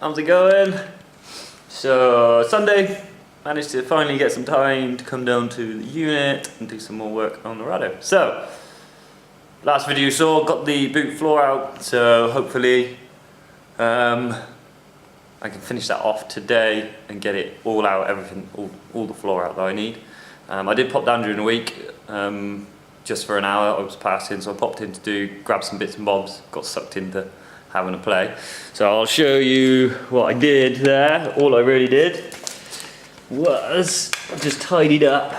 how's it going? So Sunday, managed to finally get some time to come down to the unit and do some more work on the rado. So, last video you saw, got the boot floor out, so hopefully I can finish that off today and get it all out, everything, all the floor out that I need. I did pop down during the week, just for an hour. I was passing, so I popped in to grab some bits and bobs, got sucked into having a play. So I'll show you what I did there. All I really did was just tidied up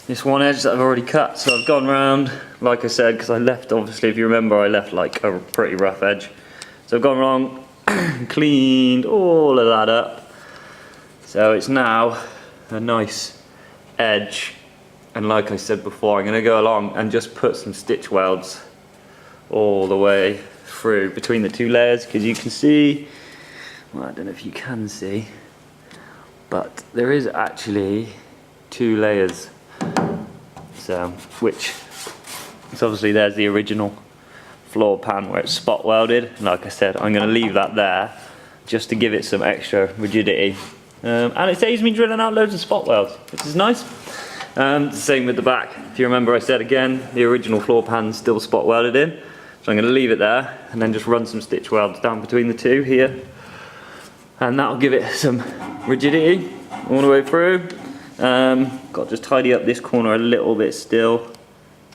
this one edge that I've already cut. So I've gone round, like I said, because I left, obviously, if you remember, I left like a pretty rough edge. So I've gone wrong, cleaned all of that up. So it's now a nice edge. And like I said before, I'm going to go along and just put some stitch welds all the way through between the two layers, because you can see, well, I don't know if you can see, but there is actually two layers. So, which is obviously, there's the original floor pan where it's spot welded. Like I said, I'm going to leave that there just to give it some extra rigidity. And it saves me drilling out loads of spot welds, which is nice. Same with the back. If you remember, I said again, the original floor pan's still spot welded in. So I'm going to leave it there and then just run some stitch welds down between the two here. And that'll give it some rigidity all the way through. Got to just tidy up this corner a little bit still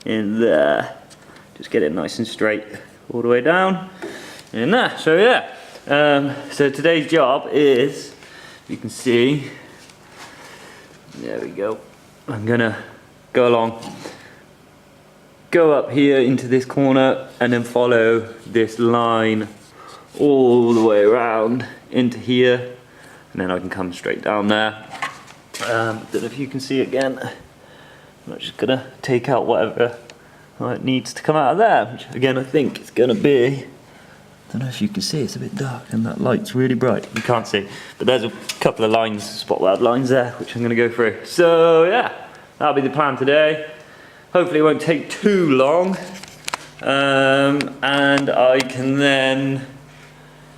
in there. Just get it nice and straight all the way down in there. So yeah, so today's job is, you can see, there we go. I'm gonna go along, go up here into this corner and then follow this line all the way around into here, and then I can come straight down there. Don't know if you can see again. I'm just gonna take out whatever it needs to come out of there, which again I think it's gonna be, I don't know if you can see, it's a bit dark and that light's really bright. You can't see, but there's a couple of lines, spot weld lines there, which I'm gonna go through. So yeah, that'll be the plan today. Hopefully it won't take too long, and I can then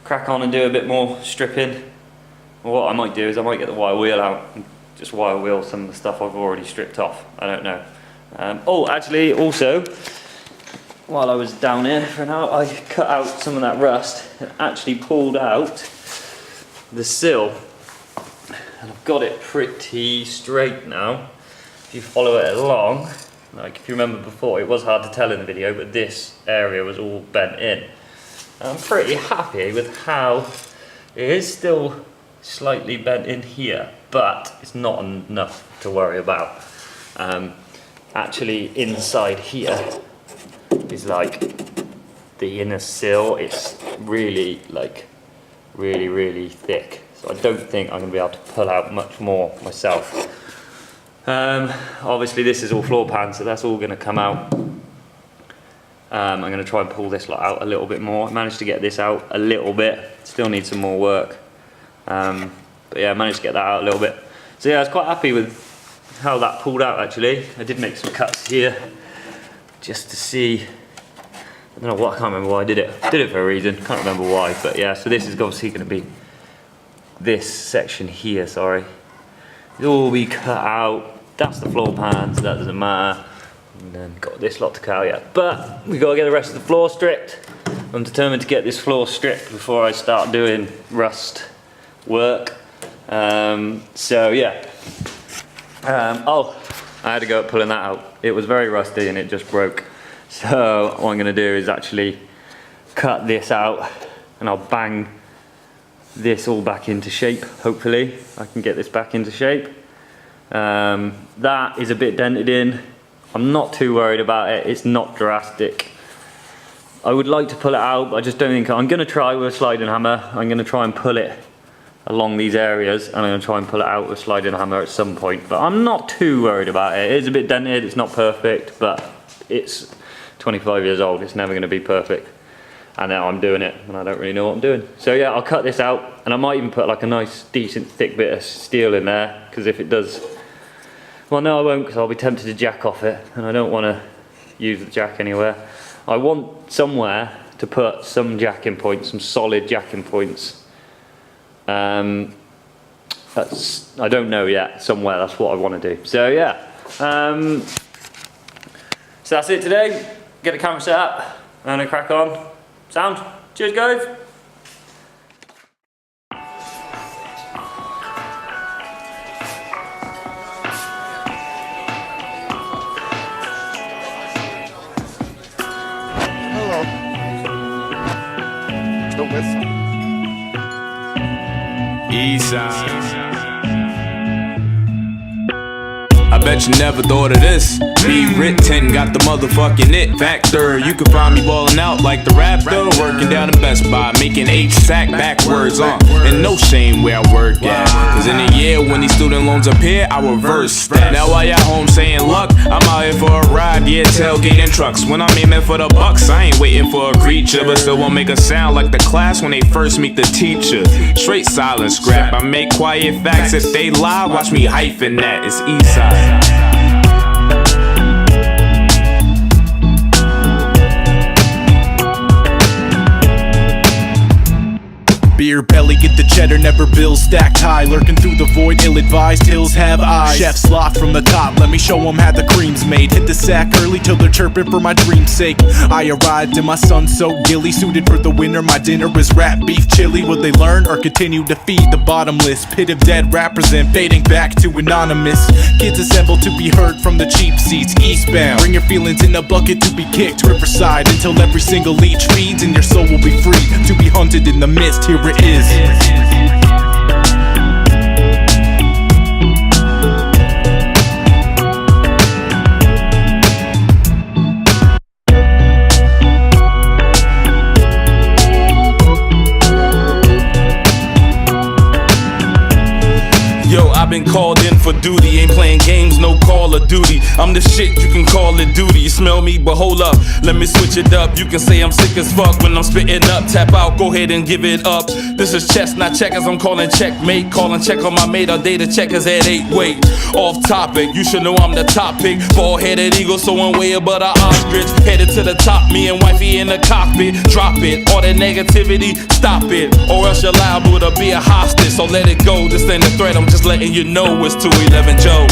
crack on and do a bit more stripping. Or what I might do is I might get the wire wheel out and just wire wheel some of the stuff I've already stripped off. I don't know. Oh, actually, also, while I was down here for an hour, I cut out some of that rust and actually pulled out the sill. And I've got it pretty straight now. If you follow it along, like if you remember before, it was hard to tell in the video, but this area was all bent in. I'm pretty happy with how it is still slightly bent in here, but it's not enough to worry about. Actually, inside here is like the inner sill. It's really like really thick. So I don't think I'm gonna be able to pull out much more myself. Obviously this is all floor pan, so that's all going to come out. I'm going to try and pull this lot out a little bit more. I managed to get this out a little bit, still need some more work. But yeah, I managed to get that out a little bit. So yeah, I was quite happy with how that pulled out actually. I did make some cuts here, just to see, I don't know what, I can't remember why I did it. I did it for a reason, can't remember why, but yeah, so this is obviously going to be, this section here, sorry. It'll all be cut out. That's the floor pan, so that doesn't matter. And then got this lot to cut out yet. But we got to get the rest of the floor stripped. I'm determined to get this floor stripped before I start doing rust work. So yeah. Oh, I had to go up pulling that out. It was very rusty and it just broke. So what I'm going to do is actually cut this out and I'll bang this all back into shape. Hopefully I can get this back into shape. That is a bit dented in. I'm not too worried about it. It's not drastic. I would like to pull it out, but I just don't think I'm going to try with a sliding hammer. I'm going to try and pull it along these areas, and I'm going to try and pull it out with a sliding hammer at some point, but I'm not too worried about it. It is a bit dented, it's not perfect, but it's 25 years old, it's never going to be perfect. And now I'm doing it and I don't really know what I'm doing. So yeah, I'll cut this out, and I might even put like a nice decent thick bit of steel in there, because if it does, well no I won't, because I'll be tempted to jack off it and I don't want to use the jack anywhere. I want somewhere to put some jacking points, some solid jacking points, I don't know yet. Somewhere that's what I want to do. So yeah. So that's it today. Get the camera set up and then crack on. Sound. Cheers, guys. Hello. Don't miss. Eastside. I bet you never thought of this. Be written, got the motherfucking it factor. You can find me balling out like the Raptor, working down in Best Buy, making H-sack backwards on. And no shame where I work at. Cause in a year when these student loans appear, I reverse that. Now while y'all home saying luck, I'm out here for a ride, yeah, tailgating trucks. When I'm aiming for the bucks, I ain't waiting for a creature, but still won't make a sound like the class when they first meet the teacher. Straight silent scrap, I make quiet facts. If they lie, watch me hyphen that. It's Eastside. Beer belly, get the cheddar, never bills stacked high. Lurking through the void, ill-advised hills have eyes. Chef sloth from the top, let me show them how the cream's made. Hit the sack early till they're chirping for my dream's sake. I arrived and my son so gilly, suited for the winter. My dinner was rat beef chili. Will they learn or continue to feed the bottomless pit of dead rappers and fading back to anonymous? Kids assemble to be heard from the cheap seats eastbound. Bring your feelings in a bucket to be kicked riverside until every single leech feeds and your soul will be free to be hunted in the mist. Here it is. Yo, I've been called in for duty, ain't playing games, no Call of Duty. I'm the shit, you can call it duty. You smell me, but hold up, let me switch it up. You can say I'm sick as fuck when I'm spitting up. Tap out, go ahead and give it up. This is chess, not checkers, I'm calling checkmate. Calling check on my mate, our data checkers at 8. Wait, off topic, you should know I'm the top pick. Bald-headed eagle, so one way above the ostrich. Headed to the top, me and wifey in the cockpit. Drop it, all that negativity, stop it. Or else you're liable to be a hostage, so let it go. This ain't a threat, I'm just letting you know it's 211 Joe.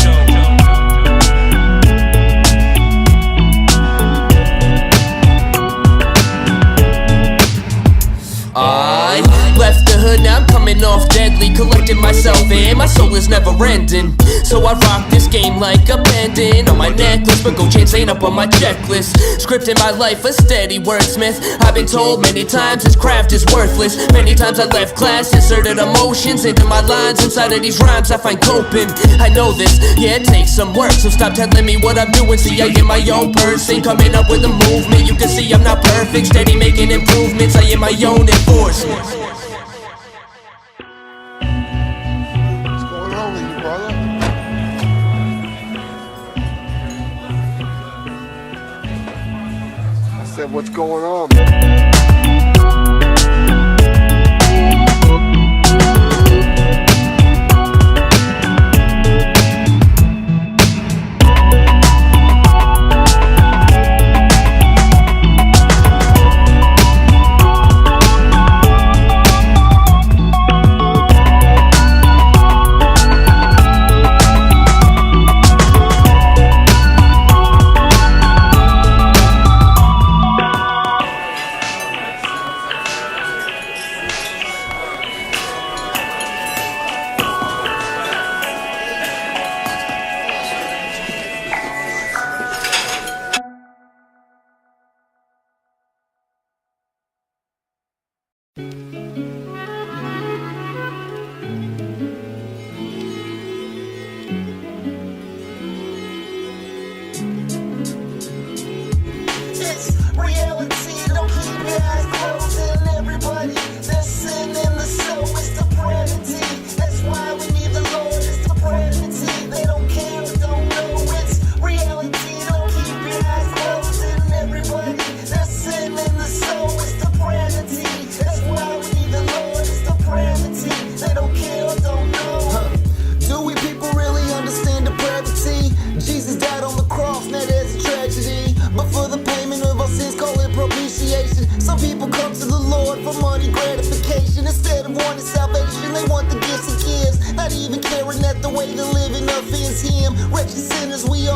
I left the hood, now I'm coming off deadly. Collecting myself and my soul is never ending. So I rock this game like a pendant on my necklace, but gold chains ain't up on my checklist. Scripting my life a steady wordsmith. I've been told many times this craft is worthless. Many times I left class, inserted emotions into my lines. Inside of these rhymes I find coping. I know this, yeah, it takes some work, so stop telling me what I'm doing. See, I am my own person, coming up with a movement. You can see I'm not perfect, steady making improvements. I am my own enforcement. What's going on with you, brother? I said, what's going on?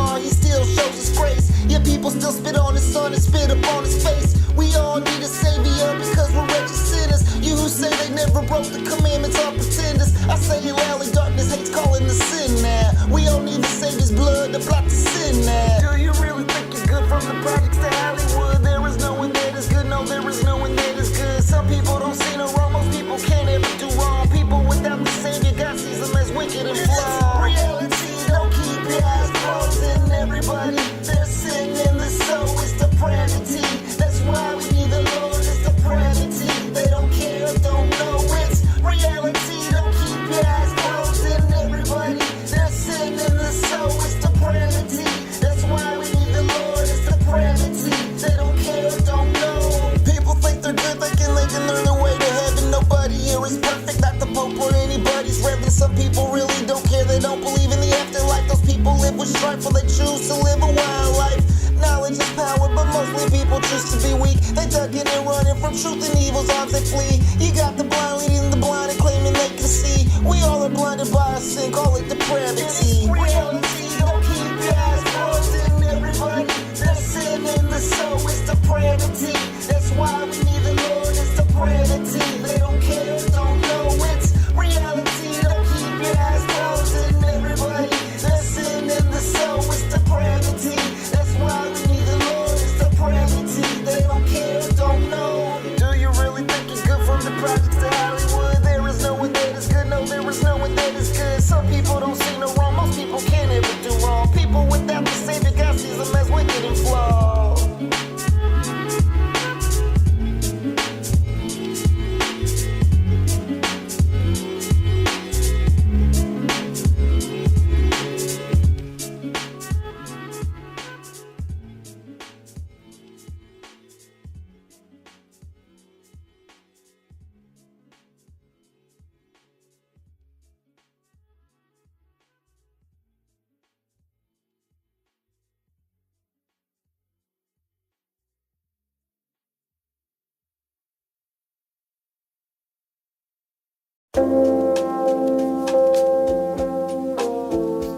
star, he still shows his grace. Yeah, people still spit on his son and spit up on his face. We all need a savior because we're wretched sinners. You who say they never broke the commandments are pretenders. I say it loudly, darkness hates calling the sin now. We all need the Savior's blood to blot the sin now. Do you really think you're good from the projects to Hollywood? There is no one that is good, no, there is no one that is good. Some people don't see no wrong, most people can't ever do wrong. People without the Savior, God sees them as wicked and flawed. Reality, don't keep your eyes closed. And everybody, there's sin in the soul, it's depravity. That's why we need the Lord, it's depravity. They don't care, don't know, it's reality. Don't keep your eyes closed. And everybody, there's sin in the soul, it's depravity. That's why we need the Lord, it's depravity. They don't care, don't know. People think they're good, thinking they can learn their way to heaven. Nobody here is perfect, not the Pope or anybody's reverend. Some people really don't care, they don't believe in the afterlife. Those people live with strife, or they choose to live a wild life. Knowledge is power, but mostly people choose to be weak. They ducking and running from truth and evil's arms they flee. You got the blind leading the blind and claiming they can see. We all are blinded by our sin, call it depravity. Reality, don't keep your eyes closed. And everybody, there's sin in the soul, it's depravity. That's why we need the Lord, it's depravity. They don't care, don't know, it's reality. Don't keep your eyes closed. And everybody, there's sin in the soul, it's depravity. That's why we need the Lord, it's depravity. They don't care, don't know. Do you really think you're good from the projects to Hollywood? There is no one that is good, no, there is no one that is good. Some people don't see no wrong, most people can't ever do wrong. People without the Savior, God sees them as wicked and flawed.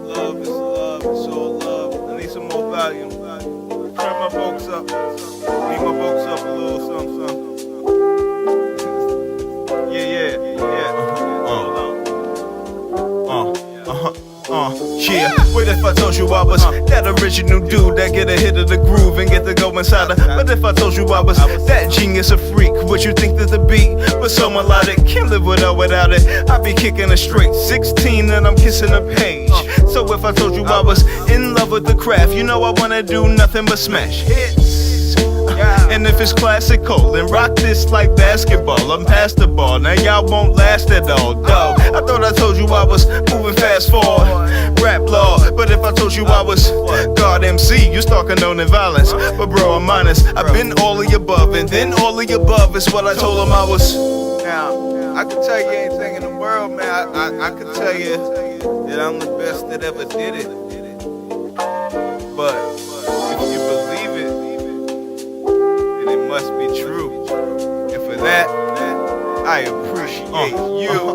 Love, it's love, it's all love. I need some more volume. Turn my folks up. Need my folks up a little something, something. Yeah. Yeah. What if I told you I was that original dude that get a hit of the groove and get to go inside her? What if I told you I was that genius, a freak? Would you think that the beat was so melodic? Can't live without it. I be kicking a straight 16 and I'm kissing a page. So if I told you I was in love with the craft, you know I wanna do nothing but smash hits. And if it's classical, then rock this like basketball. I'm past the ball, now y'all won't last at all. Dog, I thought I told you I was moving fast forward, rap law. But if I told you I was God MC, you start condoning violence. But bro, I'm honest, I've been all of the above, and then all of the above is what I told him I was. Now, I can tell you anything in the world, man. I can tell you that I'm the best that ever did it. But if you believe it, it must be true. And for that, I appreciate you.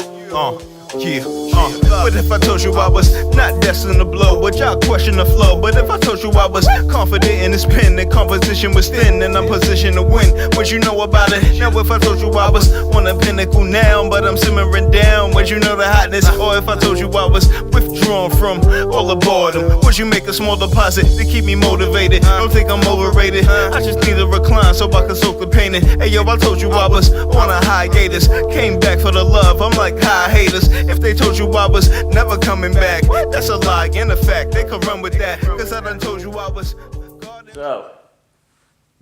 What if I told you I was not destined to blow? Would y'all question the flow? But if I told you I was confident in this pen, the composition was thin and I'm positioned to win, would you know about it? Now if I told you I was on a pinnacle now, but I'm simmering down, would you know the hotness? Or if I told you I was withdrawn from all the boredom, would you make a small deposit to keep me motivated? Don't think I'm overrated, I just need a recline so I can soak the painting. Hey yo, I told you I was on a hiatus, came back for the love, I'm like high haters. If they told you I was never coming back, that's a lie and a fact. They could run with that, cause I done told you I was. So,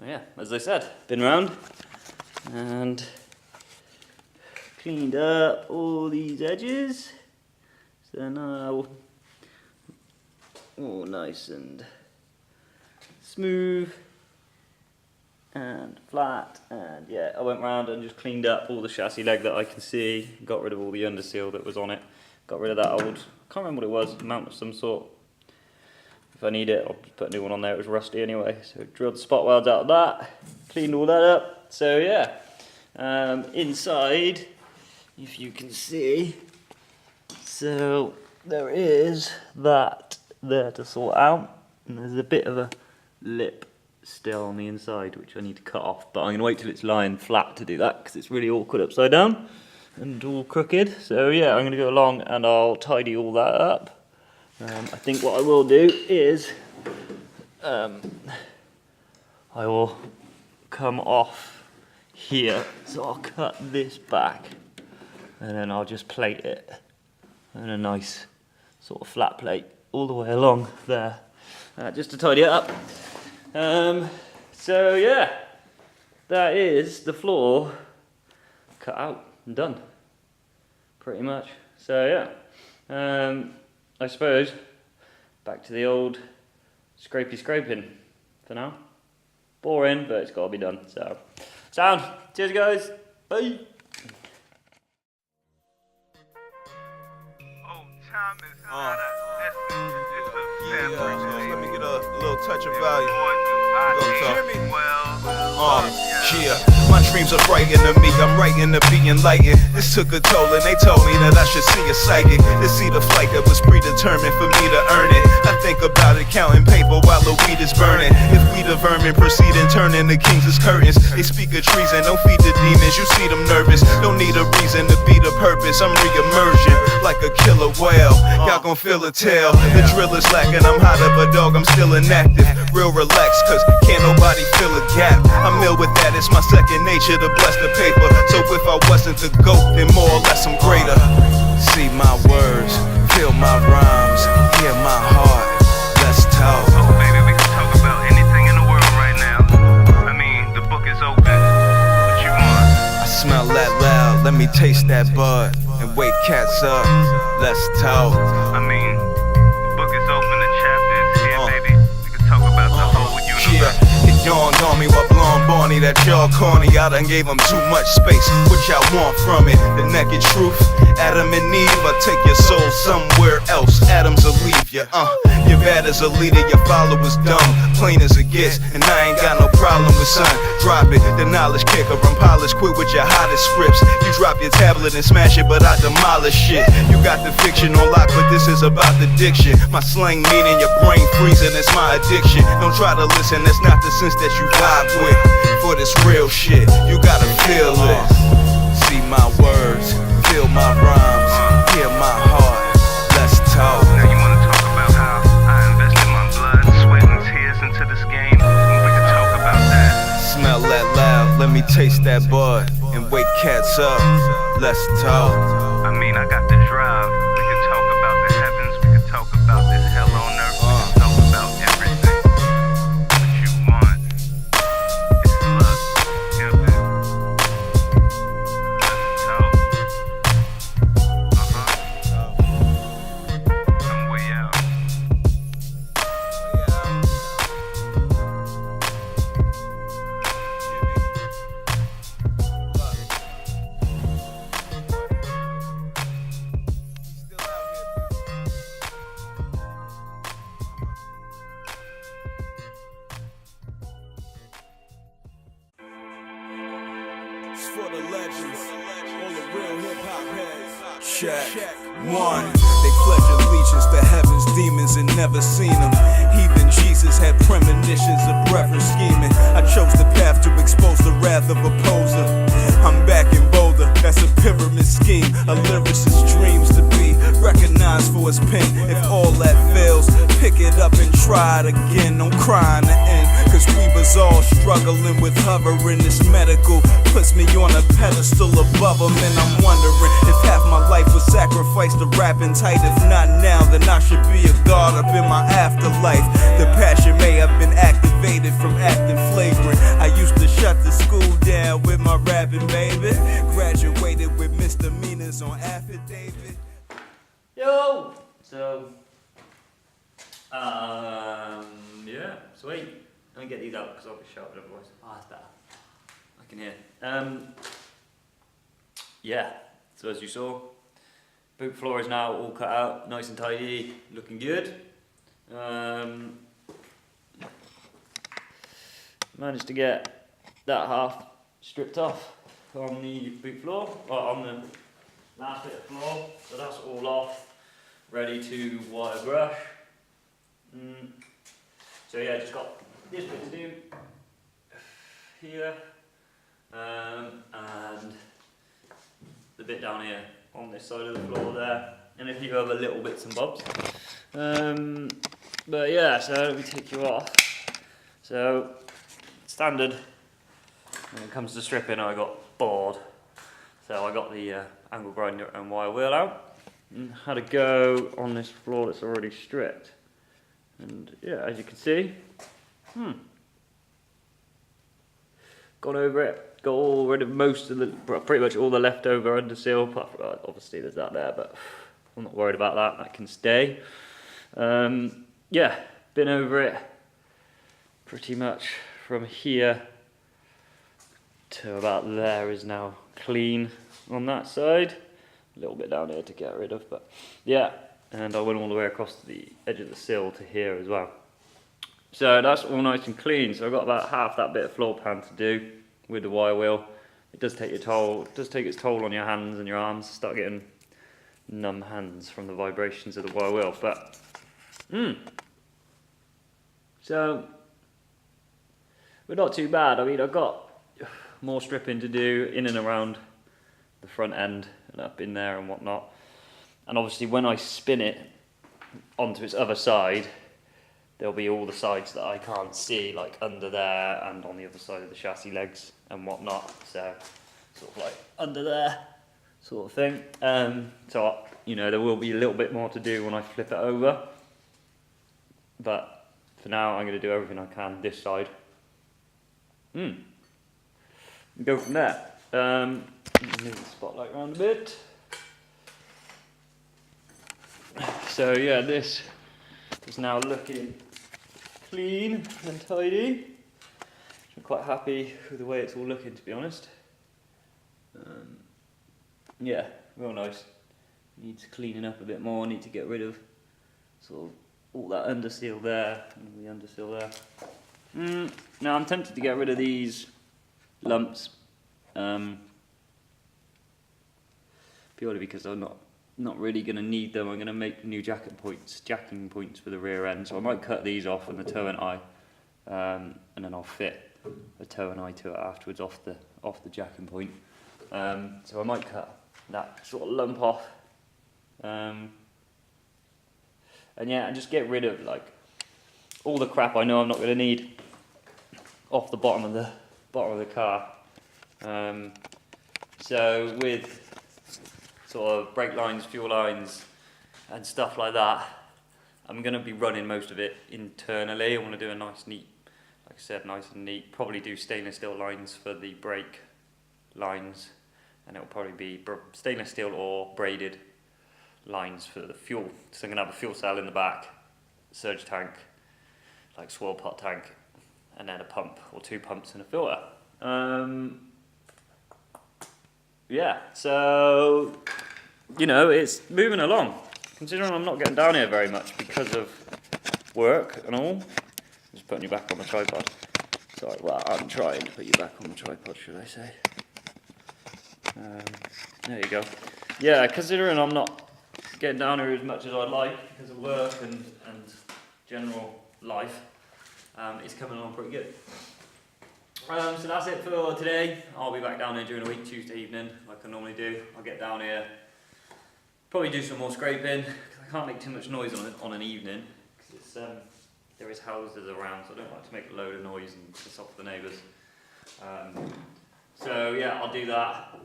yeah, as I said, been round and cleaned up all these edges. So now, all nice and smooth and flat, and yeah, I went round and just cleaned up all the chassis leg that I can see, got rid of all the underseal that was on it, got rid of that old, can't remember what it was, mount of some sort. If I need it, I'll just put a new one on there, it was rusty anyway. So drilled the spot welds out of that, cleaned all that up. So yeah, inside, if you can see, so there is that there to sort out. and there's a bit of a lip still on the inside which I need to cut off, but I'm going to wait till it's lying flat to do that because it's really awkward upside down and all crooked. So yeah, I'm going to go along and I'll tidy all that up. I think what I will do is I will come off here, so I'll cut this back and then I'll just plate it in a nice sort of flat plate all the way along there, just to tidy it up. So yeah, that is the floor cut out and done, pretty much. So yeah, I suppose back to the old scraping for now. Boring, but it's got to be done. So, sound. Cheers, guys. Bye. Time is not an essence, it's a fabric. Let me get a little touch of value. Yeah, my dreams are frightened to me. I'm writing to be enlightened. This took a toll and they told me that I should see a psychic to see the flight that was predetermined for me to earn it. I think about it, counting paper while the weed is burning. If we the vermin proceed and turn into kings' curtains, they speak of treason, don't feed the demons. You see them nervous, don't need a reason to be the purpose. I'm re-emerging like a killer whale. Y'all gon' feel a tail. The drill is lacking, I'm hot of a dog, I'm still inactive. Real relaxed, cause can't nobody fill a gap. I'm ill with that, it's my second nature to bless the paper. So if I wasn't the GOAT, then more or less I'm greater. See my words, feel my rhymes, hear my heart, let's talk. Oh baby, we can talk about anything in the world right now. I mean, the book is open, what you want? I smell that loud, let me taste that bud. And wake cats up, let's talk. I mean, the book is open, the chapter is here, baby. We can talk about the whole universe. Yeah, it dawned on me while blowing Barney that y'all corny. I done gave them too much space. What y'all want from it? The naked truth? Adam and Eve, I take your soul somewhere else. Adams will leave you, You're bad as a leader, your followers dumb. Plain as it gets, and I ain't got no problem with son. Drop it, the knowledge kicker. I'm polished, quit with your hottest scripts. You drop your tablet and smash it, but I demolish shit. You got the fiction on lock, but this is about the diction. My slang meaning your brain freezing, it's my addiction. Don't try to listen, that's not the sense that you vibe with. For this real shit, you gotta feel it. See my words, feel my rhymes, hear my heart, let's talk. Now you wanna talk about how I invested my blood, sweat, and tears into this game? We can talk about that. Smell that loud, let me taste that bud. And wake cats up, let's talk. I mean, I got the drive. We can talk about the heavens, we can talk about this hell on earth, we can talk about everything. What you want, it's love, heaven. Let's talk. I'm way out. For the legends, all the real hip-hop heads. Check one. They pledge allegiance to heaven's demons and never seen them. Heathen Jesus had premonitions of brethren scheming. I chose the path to expose the wrath of opposer. I'm back in Boulder, that's a pyramid scheme. A lyricist's dreams to be recognized for his pen. If all that fails, pick it up and try it again. Don't cry in the end, cause we was all struggling with hovering. This medical puts me on a pedestal above them, and I'm wondering if half my life was sacrificed to rapping tight. If not now, then I should be a god up in my afterlife. The passion may have been activated from acting flagrant. I used to shut the school down with my rapping, baby. Graduated with misdemeanors on affidavit. Yo! So, yeah, sweet. Let me get these out because I'll be shouting otherwise. Ah, that's better. I can hear. Yeah, so as you saw, boot floor is now all cut out, nice and tidy, looking good. Managed to get that half stripped off on the boot floor, or on the last bit of floor, so that's all off, ready to wire brush. So yeah, just got this bit to do here, and the bit down here on this side of the floor there, and a few other little bits and bobs. But yeah, so let me take you off. So standard when it comes to stripping, I got bored, so I got the angle grinder and wire wheel out and had a go on this floor that's already stripped. And yeah, as you can see, gone over it, got all rid of most of the, pretty much all the leftover underseal, apart from, obviously there's that there, but I'm not worried about that, that can stay. Yeah, been over it pretty much from here to about there is now clean on that side. A little bit down here to get rid of, but yeah. And I went all the way across to the edge of the sill to here as well. So that's all nice and clean. So I've got about half that bit of floor pan to do with the wire wheel. It does take its toll on your hands and your arms. Start getting numb hands from the vibrations of the wire wheel. But so we're not too bad. I mean, I've got more stripping to do in and around the front end and up in there and whatnot. And obviously when I spin it onto its other side, there'll be all the sides that I can't see, like under there and on the other side of the chassis legs and whatnot. So sort of like under there sort of thing. So, you know, there will be a little bit more to do when I flip it over. But for now, I'm going to do everything I can this side. Go from there. Move the spotlight around a bit. So yeah, this is now looking clean and tidy. I'm quite happy with the way it's all looking, to be honest. Yeah, real nice. Needs cleaning up a bit more. Need to get rid of sort of all that underseal there and the underseal there. Now I'm tempted to get rid of these lumps, purely because I'm not really going to need them. I'm going to make new jacking points for the rear end, so I might cut these off and the toe and eye, and then I'll fit a toe and eye to it afterwards off the jacking point. So I might cut that sort of lump off, and yeah, and just get rid of like all the crap I know I'm not going to need off the bottom of the car. So with sort of brake lines, fuel lines and stuff like that, I'm going to be running most of it internally. I want to do a nice neat, like I said, nice and neat, probably do stainless steel lines for the brake lines, and it'll probably be stainless steel or braided lines for the fuel. So I'm going to have a fuel cell in the back, surge tank, like swirl pot tank, and then a pump or two pumps and a filter. Yeah, so, you know, it's moving along. Considering I'm not getting down here very much because of work and all. Just putting you back on the tripod. Sorry, well, I'm trying to put you back on the tripod, should I say. There you go. Yeah, considering I'm not getting down here as much as I'd like because of work and general life, it's coming along pretty good. So that's it for today. I'll be back down here during the week, Tuesday evening, like I normally do. I'll get down here, probably do some more scraping, because I can't make too much noise on an evening, because there is houses around, so I don't like to make a load of noise and piss off the neighbours. So yeah, I'll do that,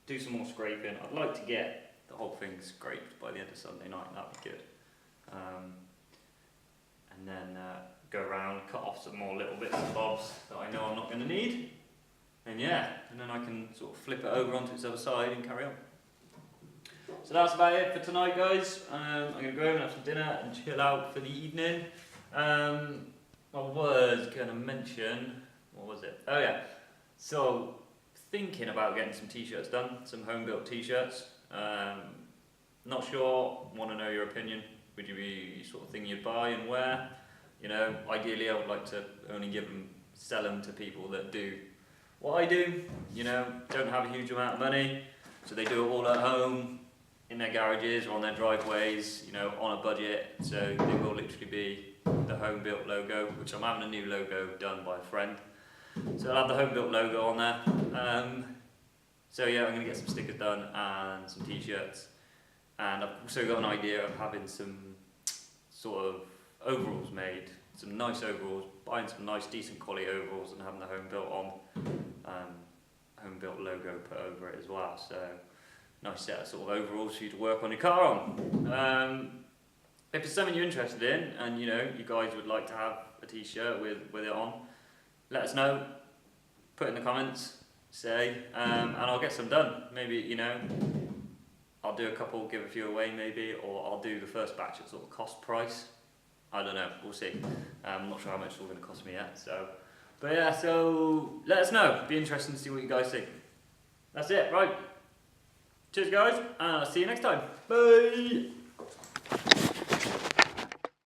do some more scraping. I'd like to get the whole thing scraped by the end of Sunday night, that'd be good. And then go around, cut off some more little bits and bobs that I know I'm not going to need, and yeah, and then I can sort of flip it over onto its other side and carry on. So that's about it for tonight, guys. I'm going to go home and have some dinner and chill out for the evening. I was going to mention, what was it? Oh yeah, so thinking about getting some t-shirts done, some home built t-shirts. Not sure, want to know your opinion. Would you be sort of thing you'd buy and wear? You know, ideally I would like to only sell them to people that do what I do, you know, don't have a huge amount of money, so they do it all at home, in their garages or on their driveways, you know, on a budget, so they will literally be the home built logo, which I'm having a new logo done by a friend. So I'll have the home built logo on there. So yeah, I'm going to get some stickers done and some t-shirts. And I've also got an idea of having some sort of overalls made, some nice overalls, buying some nice decent quality overalls and having the home built on, home built logo put over it as well. So nice set of sort of overalls for you to work on your car on. If it's something you're interested in and you know you guys would like to have a t-shirt with it on, let us know, put in the comments, say, and I'll get some done. Maybe, you know, I'll do a couple, give a few away maybe, or I'll do the first batch at sort of cost price. I don't know, we'll see. I'm not sure how much it's all going to cost me yet. So, but yeah, so let us know. It'd be interesting to see what you guys think. That's it, right. Cheers guys, and I'll see you next time. Bye!